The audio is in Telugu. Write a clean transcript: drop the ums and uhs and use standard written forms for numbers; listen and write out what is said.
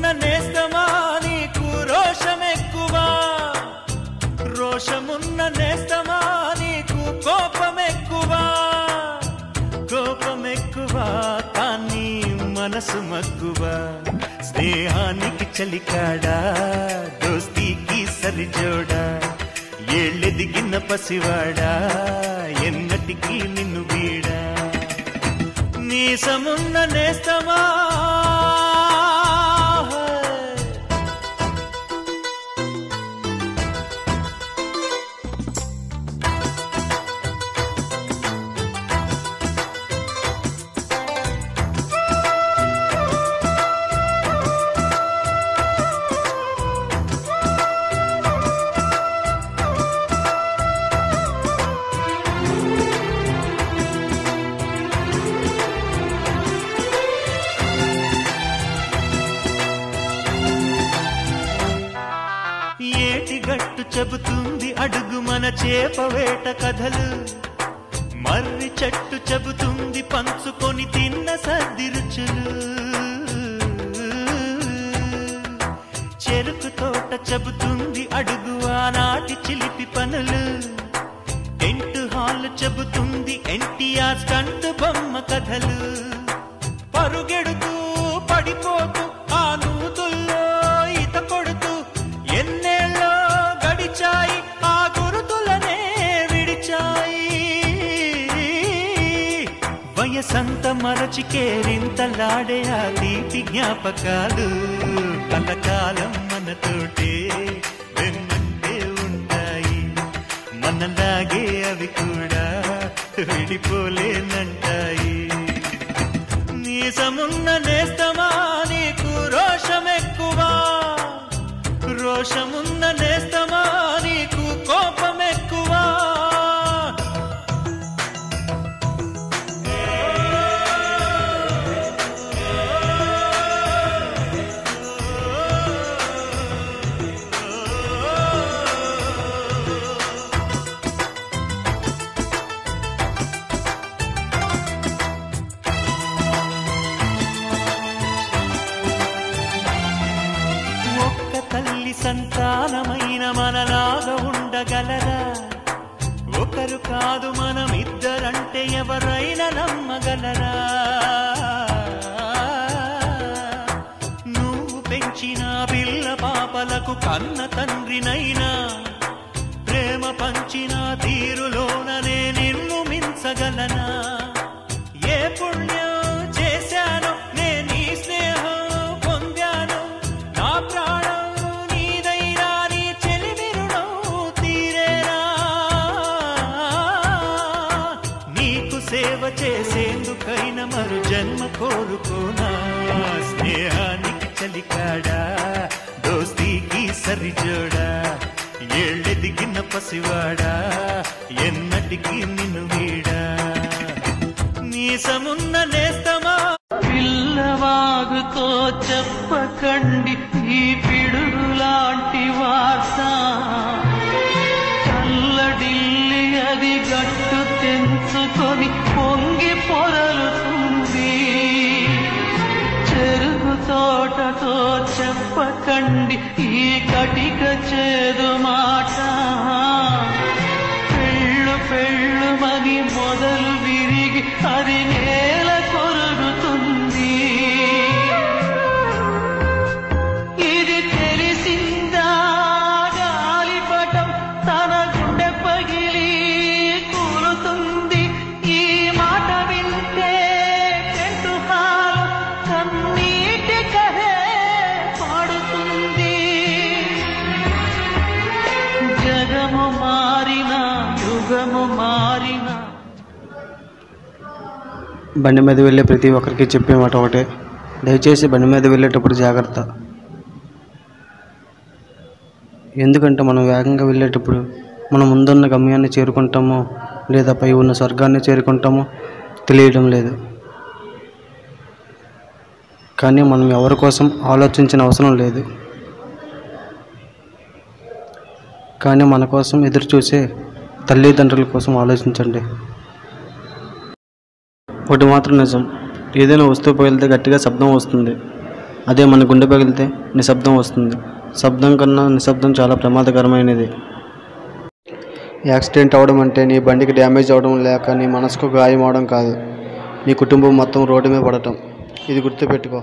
మీసమున్న నేస్తమా నీకు రోషమెక్కువా, రోషమున్న నేస్తమా నీకు కోపమెక్కువా, కోపమెక్కువా కానీ మనసు మక్కువా. స్నేహానికి చలికాడా దోస్తీకి సరిజోడా, ఏళ్ళెదిగిన పసివాడా ఎన్నటికీ నిన్ను వీడా. మీసమున్న నేస్తమా ఏటిగట్టు చెబుతుంది అడుగు మన చేపవేట కథలు, మర్రి చెట్టు చెబుతుంది పంచుకొని తిన్న సద్ది రుచులు, చెరుకు తోట చెబుతుంది అడుగు ఆనాటి చిలిపి పనులు, టెంట్ హాల్ చెబుతుంది ఎన్టీఆర్ స్టంట్ బొమ్మ కథలు. పరుగెడుతూ పడిపోతూ ఆ నూతుల్లో ఈత కొడుతూ ఎన్నేళ్ళో గడిచాయి ఆ గురుతులనే విడిచాయి. వయసంత మరచి కేరింతలాడే ఆ తీపి జ్ఞాపకాలు కలకాలం మనతోటే వెన్నంటే ఉంటాయి. మనలాగే అవి కూడా విడిపోలేనంటాయి. మీసమున్న నేస్తమా నీకు రోషమెక్కువా, రోషమున్న నేస్తమా నీకు కోపమెక్కువా. సంతానమైన మనలాగా ఉండగలరా, ఒకరు కాదు మనమిద్దరంటే ఎవరైనా నమ్మగలరా. నువ్వు పెంచిన పిల్ల పాపలకు కన్న తండ్రినైనా, ప్రేమ పంచిన తీరులోననే నిన్ను మించగలనా. ఏ పుణ్యం చేశానో నేను ఈ స్నేహం పొందాను, నా ప్రాణం సేవ చేసేందుకైనా మరు జన్మ కోరుకోనా. స్నేహానికి చలికాడా దోస్తీకి సరిజోడా, ఏళ్ళెదిగిన పసివాడా ఎన్నటికీ నిన్ను వీడా. మీసమున్న నేస్తమా పిల్లవాగుతో చెప్పకండి ఈ పిడుగులాంటి వార్త, చల్లడిల్లి అది గట్టు తెంచుకొని పొంగి పొరలుతుంది. చెరుకు తోటతో చెప్పకండి ఈ కటిక చేదు మాట, పెళ్ళు పెళ్ళు మని మొదలు విరిగి అది నేల కొరుగుతుంది. ఇది తెలిసిందా గాలిపటం తన గుండె పగిలి కూలుతుంది. ఈ మాట వింటే టెంటు హాలు కన్నీటి కహే పాడుతుంది. జగము మారిన యుగము మారిన. బండి మీద వెళ్ళే ప్రతి ఒక్కరికి చెప్పే మాట ఒకటే, దయచేసి బండి మీద వెళ్ళేటప్పుడు జాగ్రత్త. ఎందుకంటే మనం వేగంగా వెళ్ళేటప్పుడు మనం ముందున్న గమ్యాన్ని చేరుకుంటామో లేదా పై ఉన్న స్వర్గాన్ని చేరుకుంటామో తెలియడం లేదు. కానీ మనం ఎవరి కోసం ఆలోచించిన అవసరం లేదు, కానీ మన కోసం ఎదురు చూసే తల్లిదండ్రుల కోసం ఆలోచించండి. ఒకటి మాత్రం నిజం, ఏదైనా వస్తువు పేలితే గట్టిగా శబ్దం వస్తుంది, అదే మన గుండె పగిలితే నిశ్శబ్దం వస్తుంది. శబ్దం కన్నా నిశ్శబ్దం చాలా ప్రమాదకరమైనది. యాక్సిడెంట్ అవ్వడం అంటే నీ బండికి డ్యామేజ్ అవ్వడం లేక నీ మనసుకు గాయం అవడం కాదు, నీ కుటుంబం మొత్తం రోడ్డు మీద పడటం. ఇది గుర్తుపెట్టుకో.